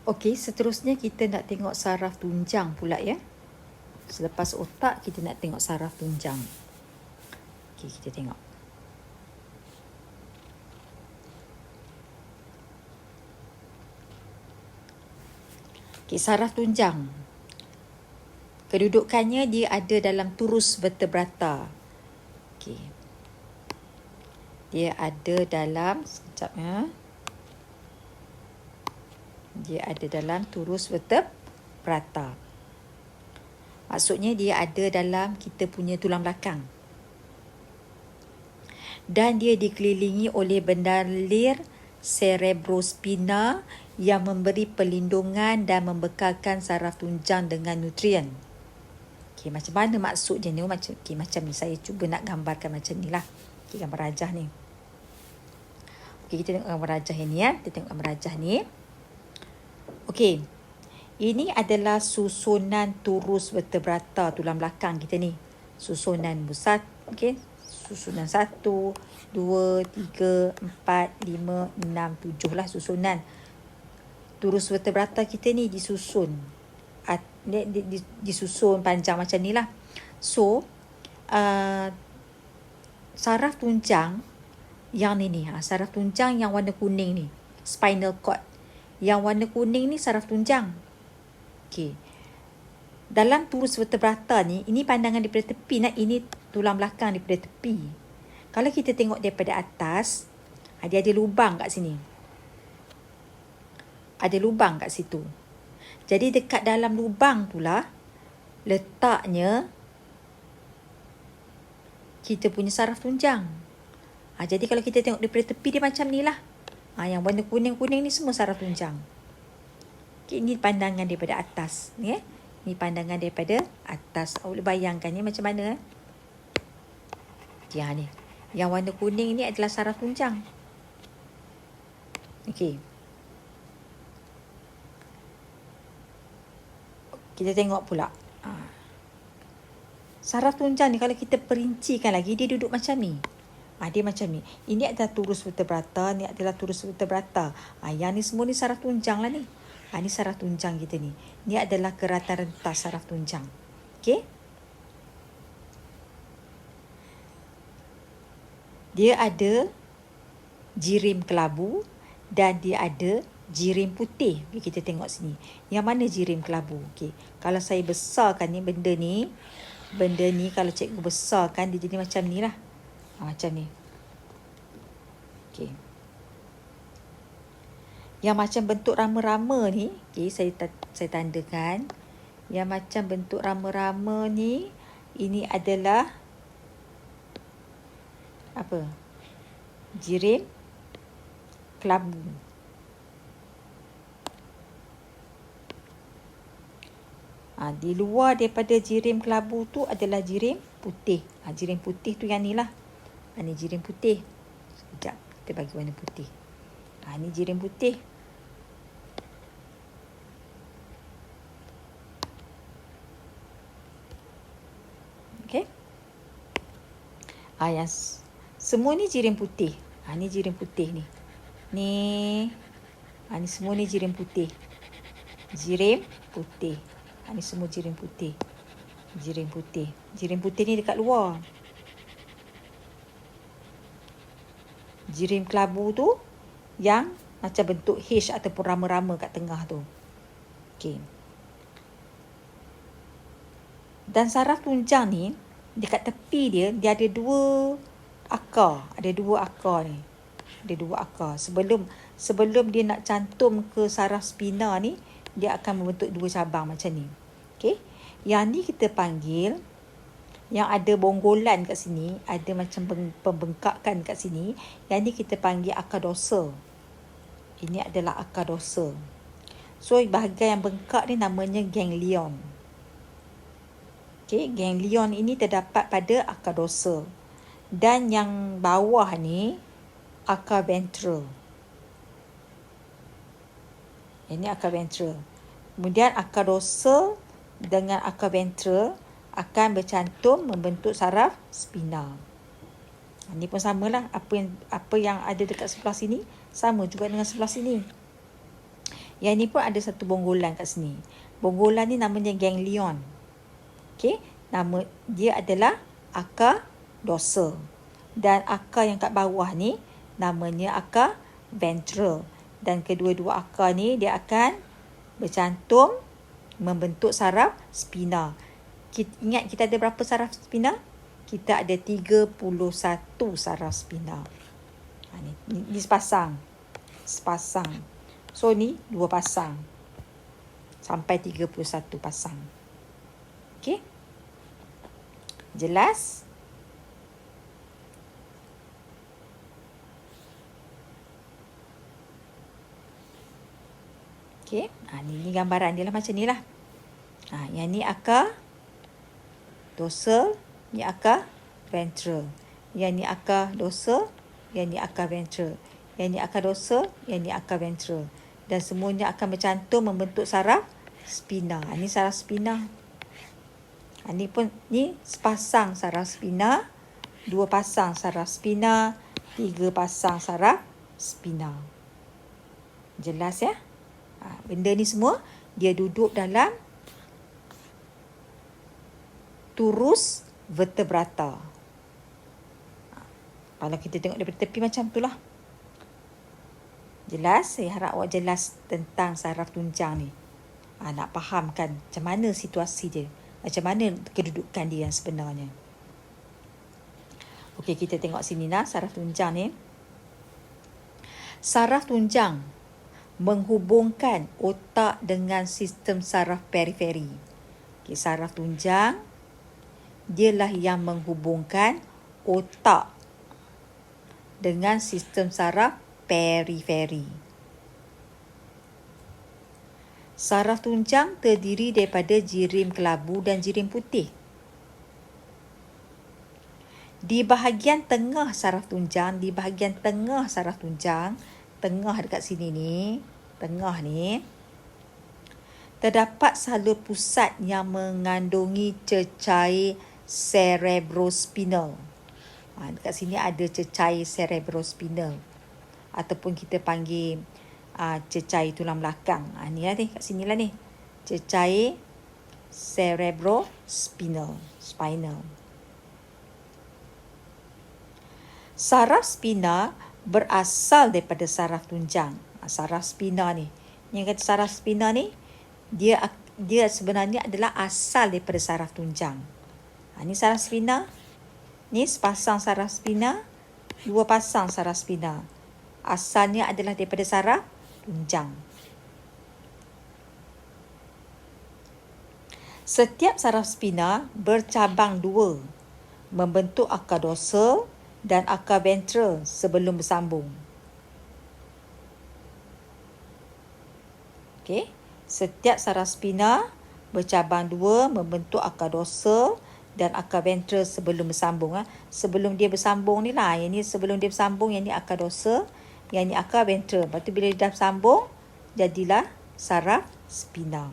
Okey, seterusnya kita nak tengok saraf tunjang pula ya. Selepas otak, kita nak tengok saraf tunjang. Okey, kita tengok. Okey, saraf tunjang. Kedudukannya dia ada dalam turus vertebrata. Okey. Dia ada dalam, sekejap ya. Dia ada dalam turus vertebrata. Maksudnya dia ada dalam kita punya tulang belakang. Dan dia dikelilingi oleh bendalir cerebrospina yang memberi perlindungan dan membekalkan saraf tunjang dengan nutrien. Okey, macam mana maksudnya ni? Macam ni, saya cuba nak gambarkan macam ni lah. Okey, gambar rajah ni. Okey, kita tengok gambar rajah ini ya. Kita tengok gambar rajah ni. Okey, ini adalah susunan turus vertebrata tulang belakang kita ni. Susunan besar, okey. Susunan 1, 2, 3, 4, 5, 6, 7 lah susunan. Turus vertebrata kita ni disusun. Disusun panjang macam ni lah. So, saraf tunjang yang ni. Saraf tunjang yang warna kuning ni. Spinal cord. Yang warna kuning ni saraf tunjang. Okey. Dalam turus vertebrata ni, ini pandangan daripada tepi. Ini tulang belakang daripada tepi. Kalau kita tengok daripada atas, dia ada lubang kat sini. Ada lubang kat situ. Jadi dekat dalam lubang tu lah letaknya kita punya saraf tunjang. Jadi kalau kita tengok daripada tepi dia macam ni lah. Yang warna kuning-kuning ni semua saraf tunjang. Okay, ini pandangan daripada atas. Ni, Ini pandangan daripada atas. Boleh bayangkan ni macam mana? Ni. Yang warna kuning ni adalah saraf tunjang. Okey. Kita tengok pula. Saraf tunjang ni kalau kita perincikan lagi, dia duduk macam ni. Dia macam ni. Ini adalah turus vertebrata, ni adalah turus vertebrata. Yang ni semua ni saraf tunjang lah ni. Ni saraf tunjang kita ni. Ni adalah keratan rentas saraf tunjang. Okey? Dia ada jirim kelabu dan dia ada jirim putih. Okay, kita tengok sini. Yang mana jirim kelabu? Okay. Kalau saya besarkan ni, benda ni kalau cikgu besarkan, dia jadi macam ni lah. Macam ni. Okay. Yang macam bentuk rama-rama ni, okay, saya tandakan. Yang macam bentuk rama-rama ni, ini adalah apa? Jirim kelabu. Di luar daripada jirim kelabu tu adalah jirim putih. Jirim putih tu yang ni lah. Ni jirim putih. Sekejap, kita bagi warna putih. Ni jirim putih. Okey. Yang semua ni jirim putih. Ni jirim putih ni. Ni semua ni jirim putih. Jirim putih. Ni semua jirim putih. Jirim putih. Jirim putih ni dekat luar. Jirim kelabu tu yang macam bentuk H ataupun rama-rama kat tengah tu. Okey. Dan saraf tunjang ni, dekat tepi dia ada dua akar. Ada dua akar ni. Ada dua akar. Sebelum dia nak cantum ke saraf spina ni, dia akan membentuk dua cabang macam ni. Okey. Yang ni kita panggil, yang ada bonggolan kat sini, ada macam pembengkakan kat sini. Yang ni kita panggil akar dorsal. Ini adalah akar dorsal. So, bahagian yang bengkak ni namanya ganglion. Okey, ganglion ini terdapat pada akar dorsal. Dan yang bawah ni, akar ventral. Ini akar ventral. Kemudian akar dorsal dengan akar ventral akan bercantum membentuk saraf spina. Ini pun samalah. Apa yang ada dekat sebelah sini sama juga dengan sebelah sini. Yang ni pun ada satu bonggolan kat sini. Bonggolan ni namanya ganglion. Okey, nama dia adalah akar dorsal. Dan akar yang kat bawah ni namanya akar ventral. Dan kedua-dua akar ni dia akan bercantum membentuk saraf spina. Ingat kita ada berapa saraf spina? Kita ada 31 saraf spina. Ni sepasang. So ni 2 pasang. Sampai 31 pasang. Okey? Jelas? Okey. Ni gambaran dia lah macam ni lah. Yang ni akar dorsal, ni akar ventral. Yang ni akar dorsal, yang ni akar ventral. Yang ni akar dorsal, yang ni akar ventral. Dan semuanya akan bercantum membentuk saraf spina. Ni saraf spina. Ni pun ni sepasang saraf spina, 2 pasang saraf spina, 3 pasang saraf spina. Jelas ya? Benda ni semua dia duduk dalam turus vertebrata. Kalau kita tengok daripada tepi macam tu lah. Jelas? Saya harap awak jelas tentang saraf tunjang ni. Nak fahamkan macam mana situasi dia. Macam mana kedudukan dia yang sebenarnya. Okey, kita tengok sini lah saraf tunjang ni. Saraf tunjang menghubungkan otak dengan sistem saraf periferi. Okay, saraf tunjang dialah yang menghubungkan otak dengan sistem saraf periferi. Saraf tunjang terdiri daripada jirim kelabu dan jirim putih. Di bahagian tengah saraf tunjang, tengah dekat sini ni, tengah ni, terdapat salur pusat yang mengandungi cecair cerebrospinal. Dekat sini ada cecair cerebrospinal ataupun kita panggil cecair tulang belakang. Ni lah ni, kat sini lah ni. Cecair cerebrospinal, spinal. Saraf spina berasal daripada saraf tunjang. Saraf spina ni. Yang kata saraf spina ni, dia sebenarnya adalah asal daripada saraf tunjang. Ni saraf spina. Ni sepasang saraf spina, 2 pasang saraf spina. Asalnya adalah daripada saraf tunjang. Setiap saraf spina bercabang 2, membentuk akar dorsal dan akar ventral sebelum bersambung. Okey, setiap saraf spina bercabang 2 membentuk akar dorsal dan akar ventral sebelum bersambung. Sebelum dia bersambung ni lah, yang ni sebelum dia bersambung, yang ni akar dorsal, yang ni akar ventral. Lepas tu bila dia dah bersambung, jadilah saraf spina.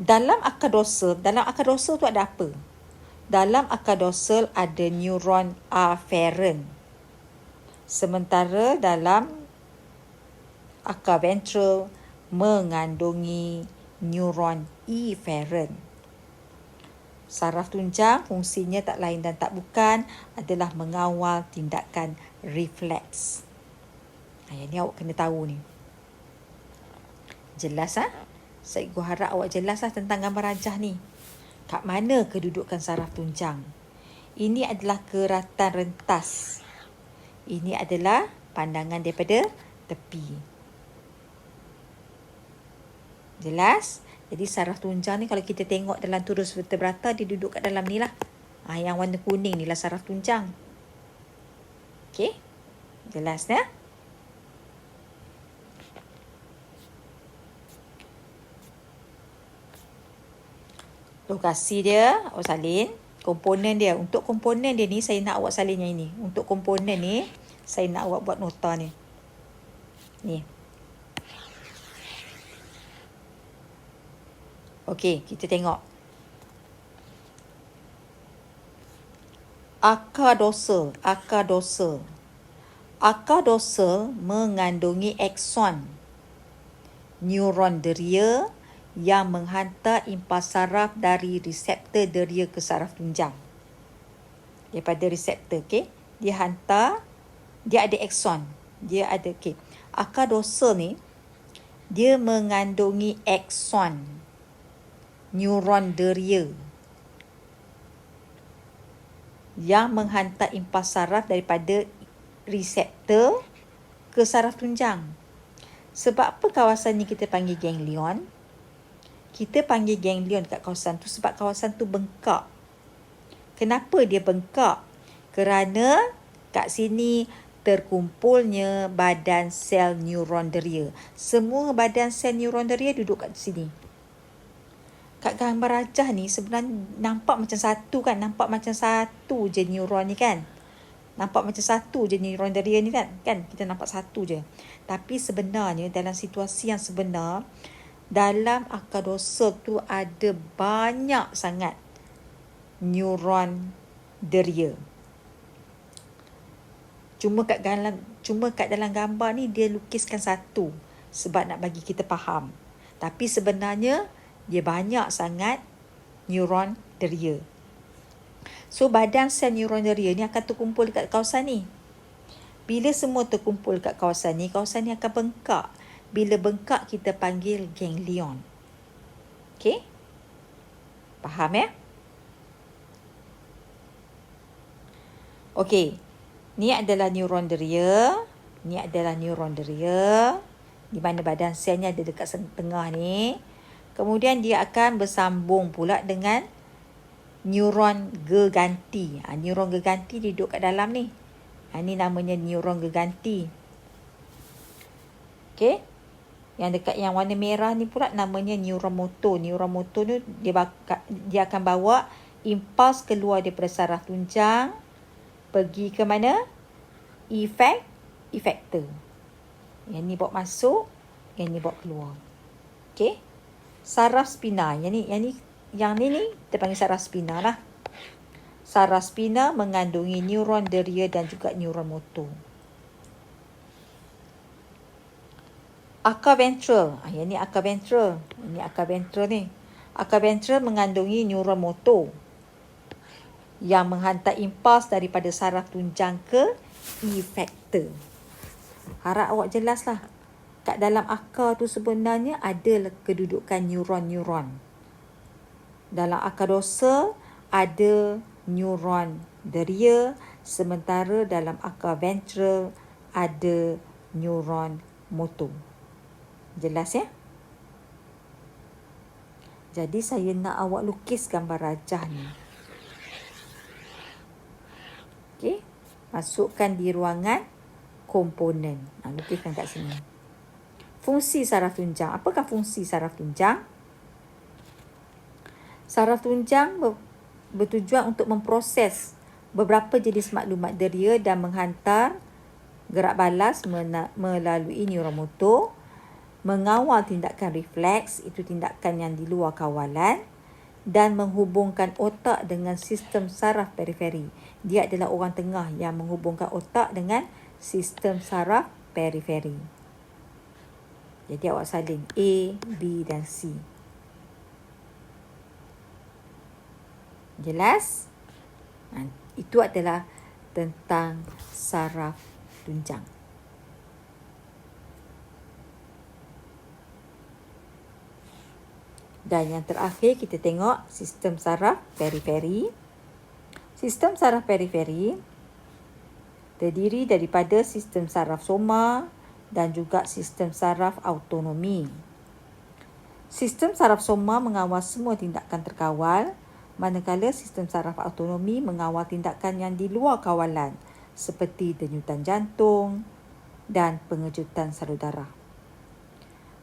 Dalam akar dorsal tu ada apa? Dalam akar dorsal ada neuron afferent. Sementara dalam akar ventral mengandungi neuron efferent. Saraf tunjang fungsinya tak lain dan tak bukan adalah mengawal tindakan refleks. Yang ni awak kena tahu ni. Jelas Saya harap awak jelas tentang gambar rajah ni. Kat mana kedudukan saraf tunjang? Ini adalah keratan rentas. Ini adalah pandangan daripada tepi. Jelas? Jadi saraf tunjang ni kalau kita tengok dalam turus vertebrata, dia duduk kat dalam ni lah. Yang warna kuning ni lah saraf tunjang. Okey? Jelas ya? Lokasi dia, awak salin. Komponen dia. Untuk komponen dia ni, saya nak awak salin yang ini. Untuk komponen ni, saya nak awak buat nota ni. Ni. Okey, kita tengok. Akar dorsal. Akar dorsal mengandungi akson, neuron deria yang menghantar impas saraf dari reseptor deria ke saraf tunjang. Daripada reseptor, okey. Dia hantar, dia ada akson. Dia ada, okey. Akar dorsal ni, dia mengandungi akson, neuron deria yang menghantar impas saraf daripada reseptor ke saraf tunjang. Sebab apa kawasan ni kita panggil ganglion? Kita panggil ganglion kat kawasan tu sebab kawasan tu bengkak. Kenapa dia bengkak? Kerana kat sini terkumpulnya badan sel neuron deria. Semua badan sel neuron deria duduk kat sini. Kat gambar rajah ni sebenarnya nampak macam satu kan? Nampak macam satu je neuron ni kan? Nampak macam satu je neuron deria ni kan? Kita nampak satu je. Tapi sebenarnya dalam situasi yang sebenar, dalam akar dorsal tu ada banyak sangat neuron deria. Cuma kat dalam gambar ni dia lukiskan satu sebab nak bagi kita faham. Tapi sebenarnya dia banyak sangat neuron deria. So badan sel neuron deria ni akan terkumpul dekat kawasan ni. Bila semua terkumpul dekat kawasan ni akan bengkak. Bila bengkak kita panggil ganglion. Okey? Faham ya? Okey. Ni adalah neuron deria. Ni adalah neuron deria. Di mana badan selnya ada dekat tengah ni. Kemudian dia akan bersambung pula dengan neuron geganti. Neuron geganti duduk kat dalam ni. Ni namanya neuron geganti. Okey. Yang dekat yang warna merah ni pula namanya neuron motor. Neuron motor ni dia akan bawa impuls keluar daripada saraf tunjang pergi ke mana? Efektor. Yang ni bawa masuk, yang ni bawa keluar. Okey. Saraf spina. Yang ni kita panggil saraf spina lah. Saraf spina mengandungi neuron deria dan juga neuron motor. Akar ventral. Yang ni akar ventral. Ini akar ventral ni. Akar ventral mengandungi neuron motor yang menghantar impuls daripada saraf tunjang ke efektor. Harap awak jelas lah. Kat dalam akar tu sebenarnya ada kedudukan neuron-neuron. Dalam akar dorsal ada neuron deria, sementara dalam akar ventral ada neuron motor. Jelas ya? Jadi saya nak awak lukis gambar rajah ni. Okey, masukkan di ruangan komponen. Lukiskan kat sini. Fungsi saraf tunjang. Apakah fungsi saraf tunjang? Saraf tunjang bertujuan untuk memproses beberapa jenis maklumat deria dan menghantar gerak balas melalui neuron motor, mengawal tindakan refleks, itu tindakan yang di luar kawalan, dan menghubungkan otak dengan sistem saraf periferi. Dia adalah orang tengah yang menghubungkan otak dengan sistem saraf periferi. Jadi awak salin A, B dan C. Jelas? Itu adalah tentang saraf tunjang. Dan yang terakhir kita tengok sistem saraf periferi. Sistem saraf periferi terdiri daripada sistem saraf soma dan juga sistem saraf autonomi. Sistem saraf soma mengawal semua tindakan terkawal, manakala sistem saraf autonomi mengawal tindakan yang di luar kawalan seperti denyutan jantung dan pengejutan salur darah.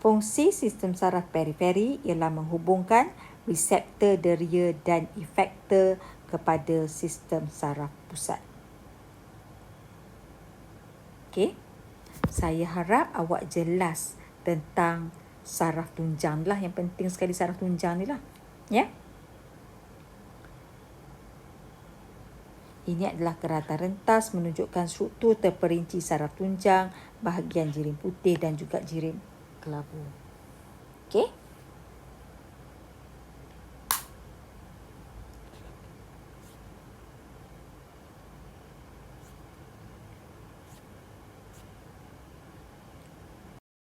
Fungsi sistem saraf periferi ialah menghubungkan reseptor deria dan efektor kepada sistem saraf pusat. Okey. Saya harap awak jelas tentang saraf tunjang lah. Yang penting sekali saraf tunjang ni lah. Ya. Ini adalah keratan rentas menunjukkan struktur terperinci saraf tunjang, bahagian jirim putih dan juga jirim kelabu. Okey.